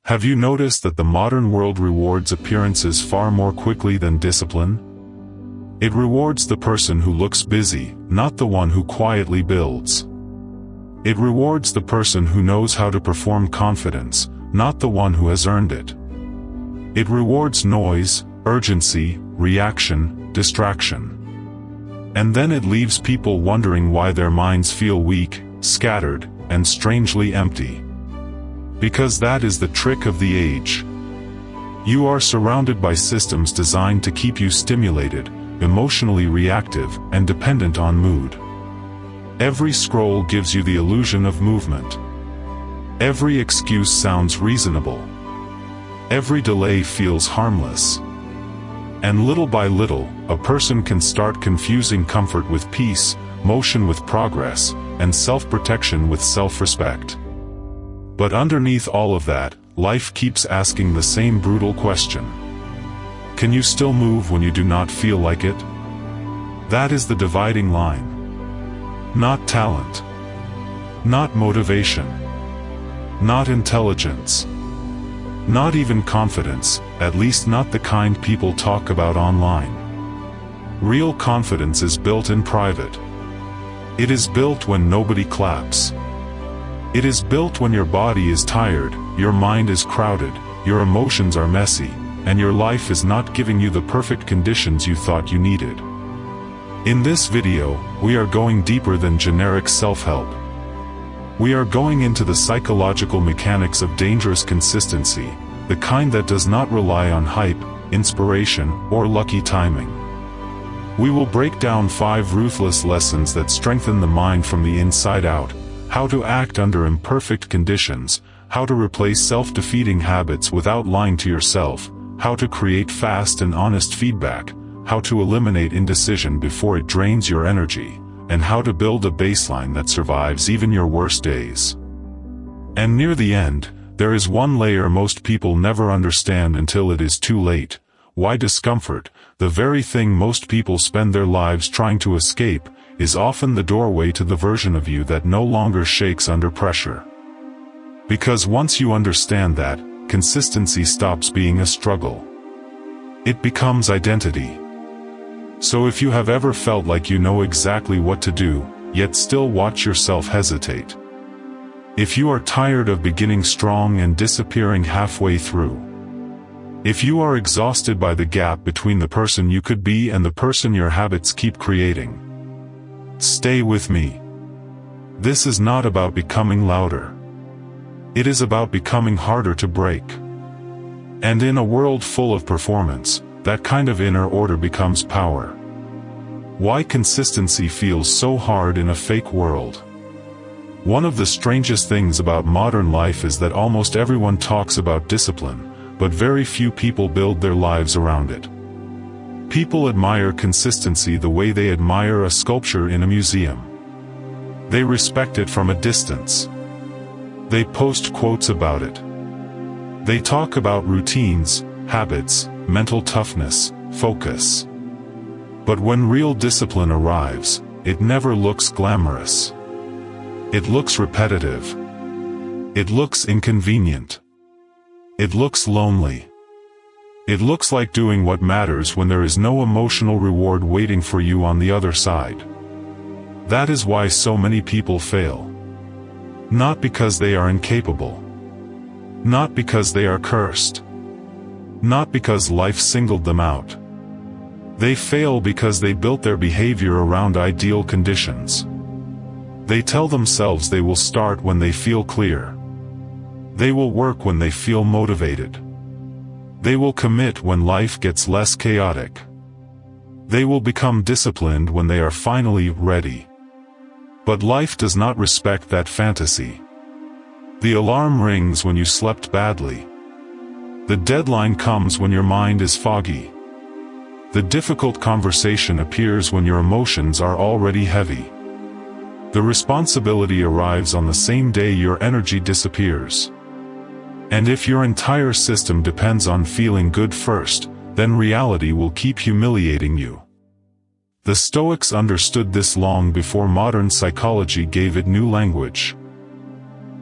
Have you noticed that the modern world rewards appearances far more quickly than discipline? It rewards the person who looks busy, not the one who quietly builds. It rewards the person who knows how to perform confidence, not the one who has earned it. It rewards noise, urgency, reaction, distraction. And then it leaves people wondering why their minds feel weak, scattered, and strangely empty. Because that is the trick of the age. You are surrounded by systems designed to keep you stimulated, emotionally reactive, and dependent on mood. Every scroll gives you the illusion of movement. Every excuse sounds reasonable. Every delay feels harmless. And little by little, a person can start confusing comfort with peace, motion with progress, and self-protection with self-respect. But underneath all of that, life keeps asking the same brutal question. Can you still move when you do not feel like it? That is the dividing line. Not talent. Not motivation. Not intelligence. Not even confidence, at least not the kind people talk about online. Real confidence is built in private. It is built when nobody claps. It is built when your body is tired, your mind is crowded, your emotions are messy, and your life is not giving you the perfect conditions you thought you needed. In this video, we are going deeper than generic self-help. We are going into the psychological mechanics of dangerous consistency, the kind that does not rely on hype, inspiration, or lucky timing. We will break down 5 ruthless lessons that strengthen the mind from the inside out, how to act under imperfect conditions, how to replace self-defeating habits without lying to yourself, how to create fast and honest feedback, how to eliminate indecision before it drains your energy, and how to build a baseline that survives even your worst days. And near the end, there is one layer most people never understand until it is too late: why discomfort, the very thing most people spend their lives trying to escape, is often the doorway to the version of you that no longer shakes under pressure. Because once you understand that, consistency stops being a struggle. It becomes identity. So if you have ever felt like you know exactly what to do, yet still watch yourself hesitate. If you are tired of beginning strong and disappearing halfway through. If you are exhausted by the gap between the person you could be and the person your habits keep creating. Stay with me. This is not about becoming louder. It is about becoming harder to break. And in a world full of performance, that kind of inner order becomes power. Why consistency feels so hard in a fake world. One of the strangest things about modern life is that almost everyone talks about discipline, but very few people build their lives around it. People admire consistency the way they admire a sculpture in a museum. They respect it from a distance. They post quotes about it. They talk about routines, habits, mental toughness, focus. But when real discipline arrives, it never looks glamorous. It looks repetitive. It looks inconvenient. It looks lonely. It looks like doing what matters when there is no emotional reward waiting for you on the other side. That is why so many people fail. Not because they are incapable. Not because they are cursed. Not because life singled them out. They fail because they built their behavior around ideal conditions. They tell themselves they will start when they feel clear. They will work when they feel motivated. They will commit when life gets less chaotic. They will become disciplined when they are finally ready. But life does not respect that fantasy. The alarm rings when you slept badly. The deadline comes when your mind is foggy. The difficult conversation appears when your emotions are already heavy. The responsibility arrives on the same day your energy disappears. And if your entire system depends on feeling good first, then reality will keep humiliating you. The Stoics understood this long before modern psychology gave it new language.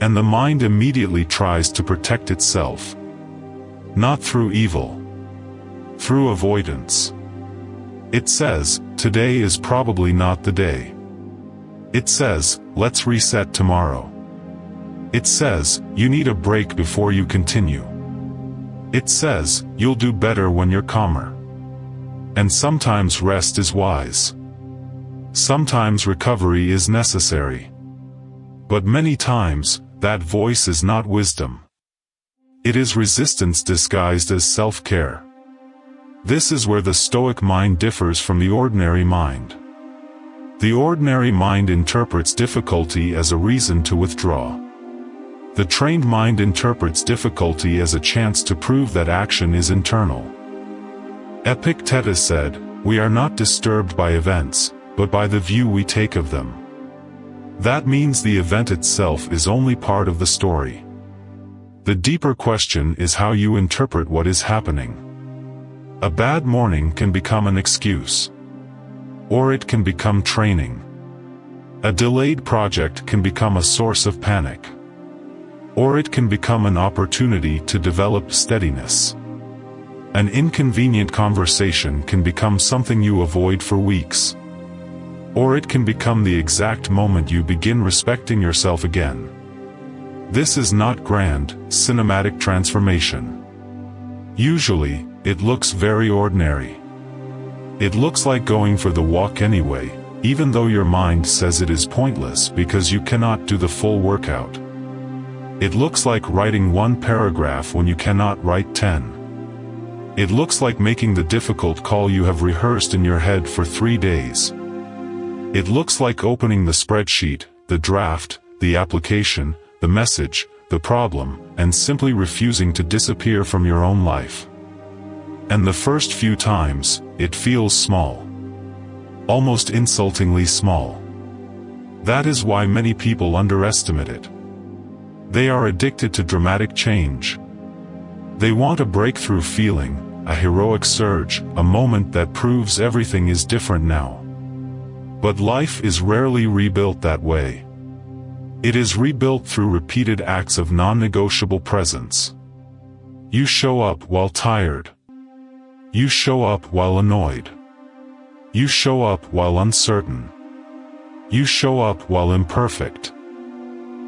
And the mind immediately tries to protect itself. Not through evil. Through avoidance. It says, today is probably not the day. It says, let's reset tomorrow. It says, you need a break before you continue. It says, you'll do better when you're calmer. And sometimes rest is wise. Sometimes recovery is necessary. But many times, that voice is not wisdom. It is resistance disguised as self-care. This is where the Stoic mind differs from the ordinary mind. The ordinary mind interprets difficulty as a reason to withdraw. The trained mind interprets difficulty as a chance to prove that action is internal. Epictetus said, "We are not disturbed by events, but by the view we take of them." That means the event itself is only part of the story. The deeper question is how you interpret what is happening. A bad morning can become an excuse. Or it can become training. A delayed project can become a source of panic. Or it can become an opportunity to develop steadiness. An inconvenient conversation can become something you avoid for weeks. Or it can become the exact moment you begin respecting yourself again. This is not grand, cinematic transformation. Usually, it looks very ordinary. It looks like going for the walk anyway, even though your mind says it is pointless because you cannot do the full workout. It looks like writing one paragraph when you cannot write 10. It looks like making the difficult call you have rehearsed in your head for 3 days. It looks like opening the spreadsheet, the draft, the application, the message, the problem, and simply refusing to disappear from your own life. And the first few times, it feels small. Almost insultingly small. That is why many people underestimate it. They are addicted to dramatic change. They want a breakthrough feeling, a heroic surge, a moment that proves everything is different now. But life is rarely rebuilt that way. It is rebuilt through repeated acts of non-negotiable presence. You show up while tired. You show up while annoyed. You show up while uncertain. You show up while imperfect.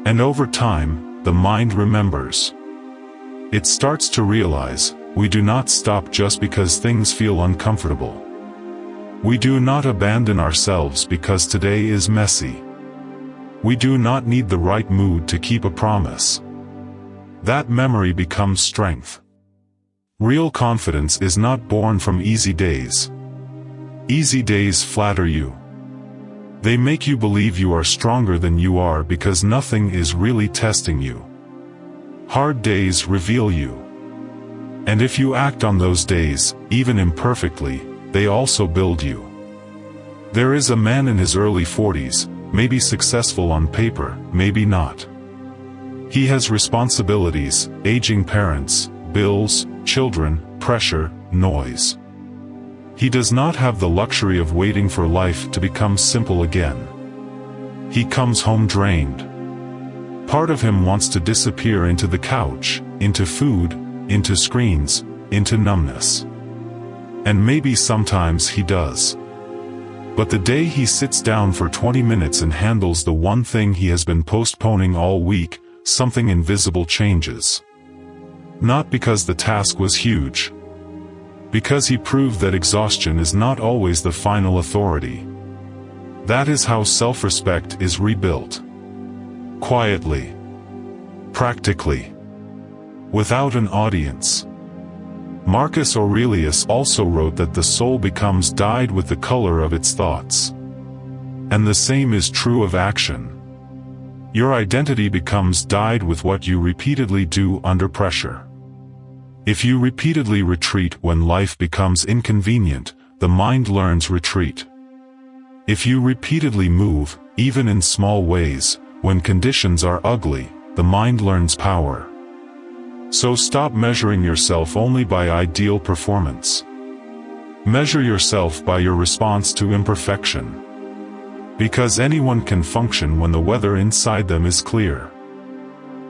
And over time, the mind remembers. It starts to realize, we do not stop just because things feel uncomfortable. We do not abandon ourselves because today is messy. We do not need the right mood to keep a promise. That memory becomes strength. Real confidence is not born from easy days. Easy days flatter you. They make you believe you are stronger than you are because nothing is really testing you. Hard days reveal you. And if you act on those days, even imperfectly, they also build you. There is a man in his early 40s, maybe successful on paper, maybe not. He has responsibilities, aging parents, bills, children, pressure, noise. He does not have the luxury of waiting for life to become simple again. He comes home drained. Part of him wants to disappear into the couch, into food, into screens, into numbness. And maybe sometimes he does. But the day he sits down for 20 minutes and handles the one thing he has been postponing all week, something invisible changes. Not because the task was huge. Because he proved that exhaustion is not always the final authority. That is how self-respect is rebuilt. Quietly. Practically. Without an audience. Marcus Aurelius also wrote that the soul becomes dyed with the color of its thoughts. And the same is true of action. Your identity becomes dyed with what you repeatedly do under pressure. If you repeatedly retreat when life becomes inconvenient, the mind learns retreat. If you repeatedly move, even in small ways, when conditions are ugly, the mind learns power. So stop measuring yourself only by ideal performance. Measure yourself by your response to imperfection. Because anyone can function when the weather inside them is clear.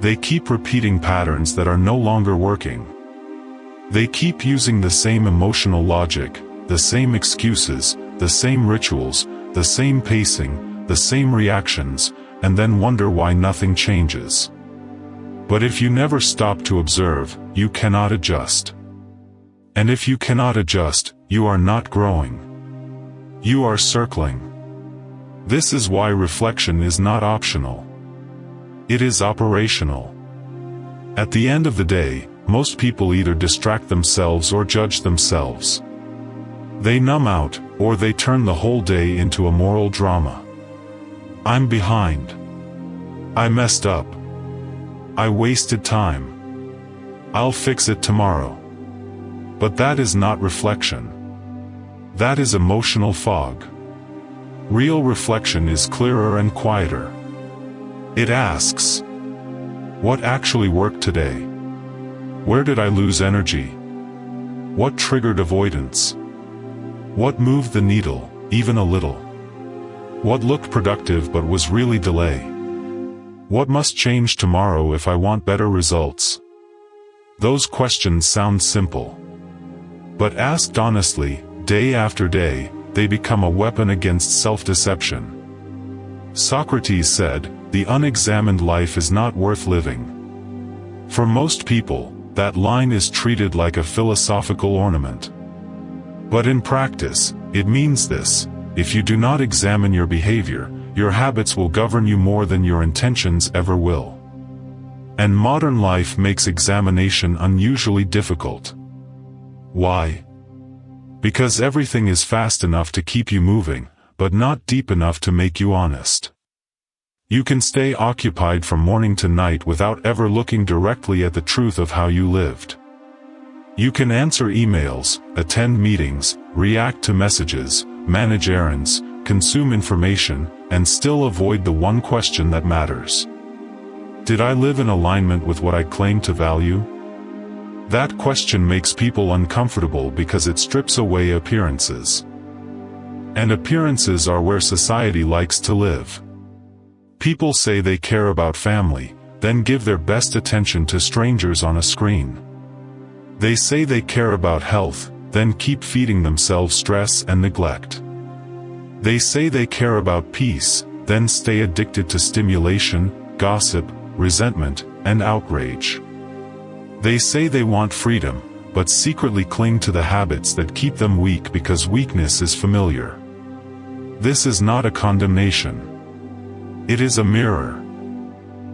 They keep repeating patterns that are no longer working. They keep using the same emotional logic, the same excuses, the same rituals, the same pacing, the same reactions, and then wonder why nothing changes. But if you never stop to observe, you cannot adjust. And if you cannot adjust, you are not growing. You are circling. This is why reflection is not optional. It is operational. At the end of the day, most people either distract themselves or judge themselves. They numb out, or they turn the whole day into a moral drama. I'm behind. I messed up. I wasted time. I'll fix it tomorrow. But that is not reflection. That is emotional fog. Real reflection is clearer and quieter. It asks, what actually worked today? Where did I lose energy? What triggered avoidance? What moved the needle, even a little? What looked productive but was really delay? What must change tomorrow if I want better results? Those questions sound simple. But asked honestly, day after day, they become a weapon against self-deception. Socrates said, "The unexamined life is not worth living." For most people, that line is treated like a philosophical ornament. But in practice, it means this: if you do not examine your behavior, your habits will govern you more than your intentions ever will. And modern life makes examination unusually difficult. Why? Because everything is fast enough to keep you moving, but not deep enough to make you honest. You can stay occupied from morning to night without ever looking directly at the truth of how you lived. You can answer emails, attend meetings, react to messages, manage errands, consume information, and still avoid the one question that matters. Did I live in alignment with what I claim to value? That question makes people uncomfortable because it strips away appearances. And appearances are where society likes to live. People say they care about family, then give their best attention to strangers on a screen. They say they care about health, then keep feeding themselves stress and neglect. They say they care about peace, then stay addicted to stimulation, gossip, resentment, and outrage. They say they want freedom, but secretly cling to the habits that keep them weak because weakness is familiar. This is not a condemnation. It is a mirror.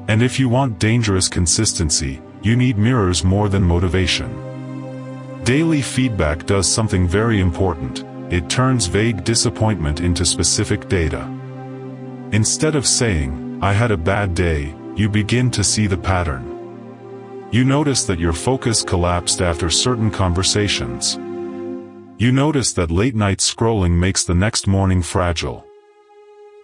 And if you want dangerous consistency, you need mirrors more than motivation. Daily feedback does something very important. It turns vague disappointment into specific data. Instead of saying, "I had a bad day," you begin to see the pattern. You notice that your focus collapsed after certain conversations. You notice that late-night scrolling makes the next morning fragile.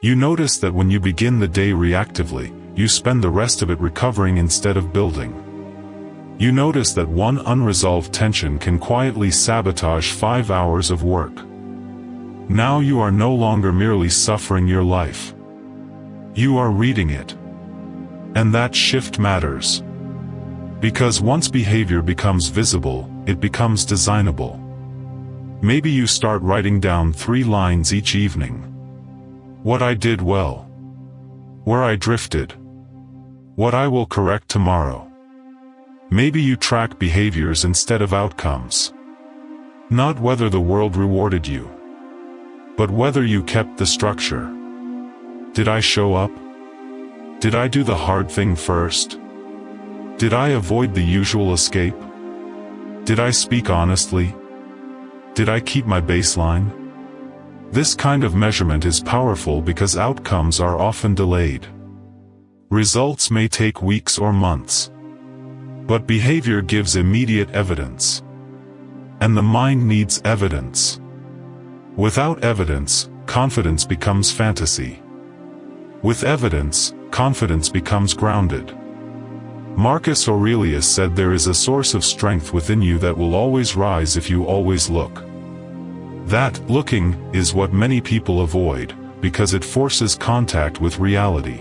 You notice that when you begin the day reactively, you spend the rest of it recovering instead of building. You notice that one unresolved tension can quietly sabotage 5 hours of work. Now you are no longer merely suffering your life. You are reading it. And that shift matters. Because once behavior becomes visible, it becomes designable. Maybe you start writing down 3 lines each evening. What I did well. Where I drifted. What I will correct tomorrow. Maybe you track behaviors instead of outcomes. Not whether the world rewarded you, but whether you kept the structure. Did I show up? Did I do the hard thing first? Did I avoid the usual escape? Did I speak honestly? Did I keep my baseline? This kind of measurement is powerful because outcomes are often delayed. Results may take weeks or months. But behavior gives immediate evidence. And the mind needs evidence. Without evidence, confidence becomes fantasy. With evidence, confidence becomes grounded. Marcus Aurelius said there is a source of strength within you that will always rise if you always look. That, looking, is what many people avoid, because it forces contact with reality.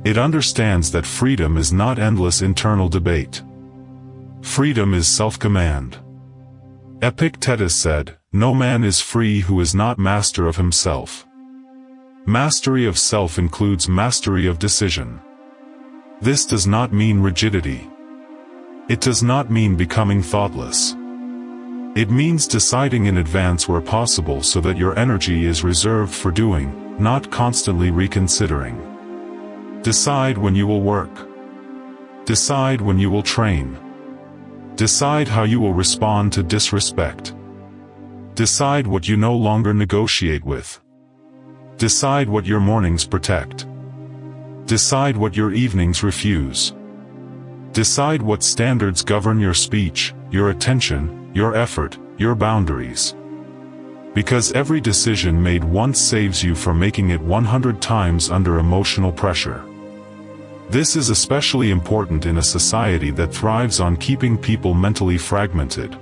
It understands that freedom is not endless internal debate. Freedom is self-command. Epictetus said, "No man is free who is not master of himself." Mastery of self includes mastery of decision. This does not mean rigidity. It does not mean becoming thoughtless. It means deciding in advance where possible so that your energy is reserved for doing, not constantly reconsidering. Decide when you will work. Decide when you will train. Decide how you will respond to disrespect. Decide what you no longer negotiate with. Decide what your mornings protect. Decide what your evenings refuse. Decide what standards govern your speech, your attention, your effort, your boundaries. Because every decision made once saves you from making it 100 times under emotional pressure. This is especially important in a society that thrives on keeping people mentally fragmented.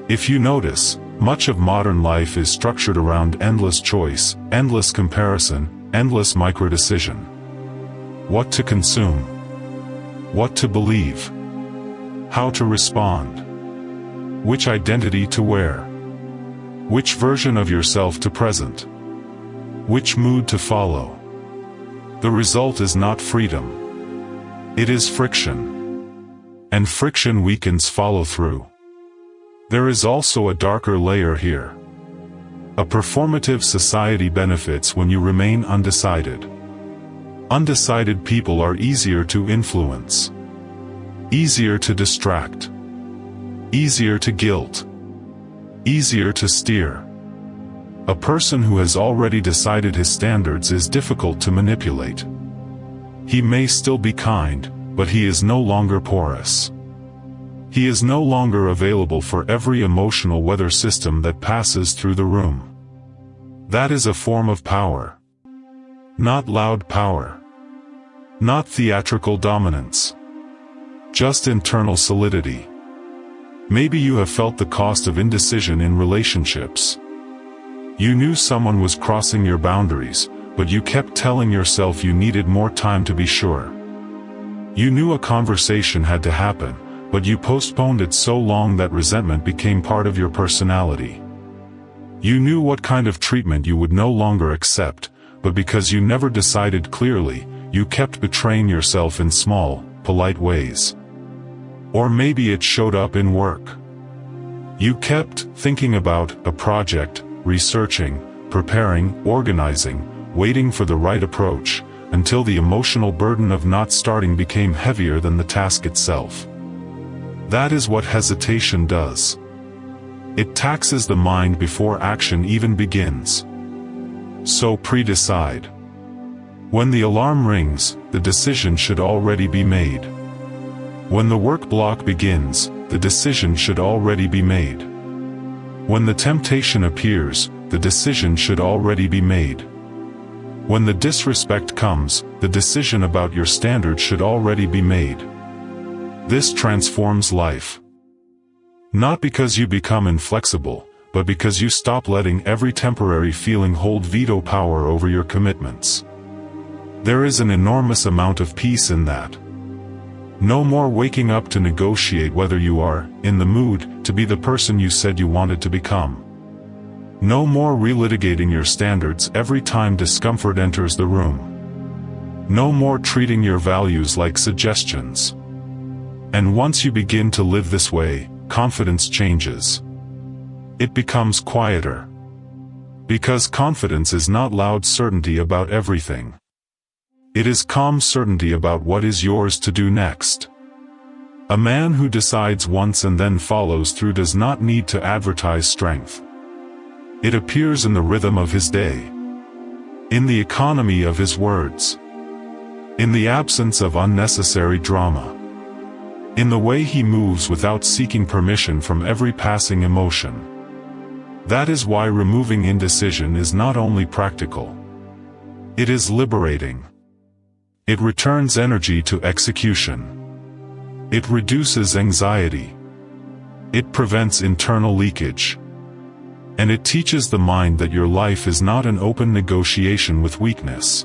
If you notice, much of modern life is structured around endless choice, endless comparison, endless microdecision. What to consume. What to believe. How to respond. Which identity to wear. Which version of yourself to present. Which mood to follow. The result is not freedom. It is friction. And friction weakens follow-through. There is also a darker layer here. A performative society benefits when you remain undecided. Undecided people are easier to influence. Easier to distract. Easier to guilt. Easier to steer. A person who has already decided his standards is difficult to manipulate. He may still be kind, but he is no longer porous. He is no longer available for every emotional weather system that passes through the room. That is a form of power. Not loud power. Not theatrical dominance. Just internal solidity. Maybe you have felt the cost of indecision in relationships. You knew someone was crossing your boundaries, but you kept telling yourself you needed more time to be sure. You knew a conversation had to happen, but you postponed it so long that resentment became part of your personality. You knew what kind of treatment you would no longer accept, but because you never decided clearly, you kept betraying yourself in small, polite ways. Or maybe it showed up in work. You kept thinking about a project, researching, preparing, organizing, waiting for the right approach, until the emotional burden of not starting became heavier than the task itself. That is what hesitation does. It taxes the mind before action even begins. So pre-decide. When the alarm rings, the decision should already be made. When the work block begins, the decision should already be made. When the temptation appears, the decision should already be made. When the disrespect comes, the decision about your standards should already be made. This transforms life. Not because you become inflexible, but because you stop letting every temporary feeling hold veto power over your commitments. There is an enormous amount of peace in that. No more waking up to negotiate whether you are in the mood to be the person you said you wanted to become. No more relitigating your standards every time discomfort enters the room. No more treating your values like suggestions. And once you begin to live this way, confidence changes. It becomes quieter. Because confidence is not loud certainty about everything. It is calm certainty about what is yours to do next. A man who decides once and then follows through does not need to advertise strength. It appears in the rhythm of his day. In the economy of his words. In the absence of unnecessary drama. In the way he moves without seeking permission from every passing emotion. That is why removing indecision is not only practical. It is liberating. It returns energy to execution. It reduces anxiety. It prevents internal leakage. And it teaches the mind that your life is not an open negotiation with weakness.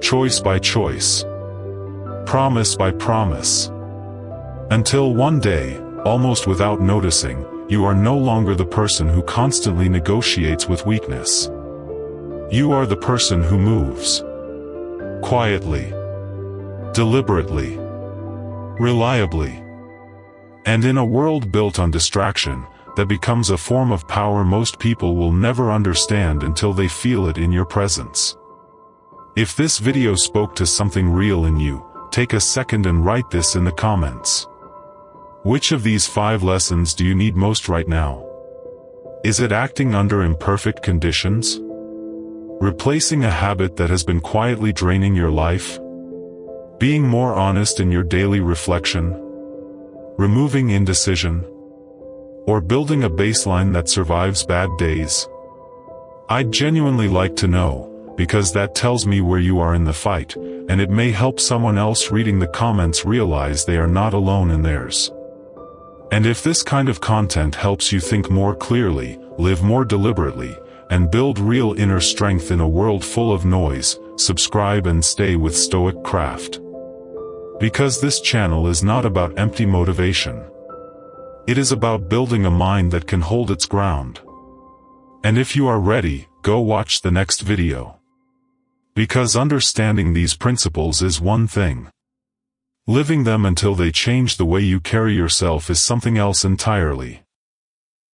choice by choice, promise by promise. Until one day, almost without noticing, you are no longer the person who constantly negotiates with weakness. You are the person who moves quietly, deliberately, reliably. And in a world built on distraction, that becomes a form of power most people will never understand until they feel it in your presence. If this video spoke to something real in you, take a second and write this in the comments. Which of these 5 lessons do you need most right now? Is it acting under imperfect conditions? Replacing a habit that has been quietly draining your life? Being more honest in your daily reflection? Removing indecision? Or building a baseline that survives bad days? I'd genuinely like to know, because that tells me where you are in the fight, and it may help someone else reading the comments realize they are not alone in theirs. And if this kind of content helps you think more clearly, live more deliberately, and build real inner strength in a world full of noise, subscribe and stay with StoicCraft. Because this channel is not about empty motivation. It is about building a mind that can hold its ground. And if you are ready, go watch the next video. Because understanding these principles is one thing. Living them until they change the way you carry yourself is something else entirely.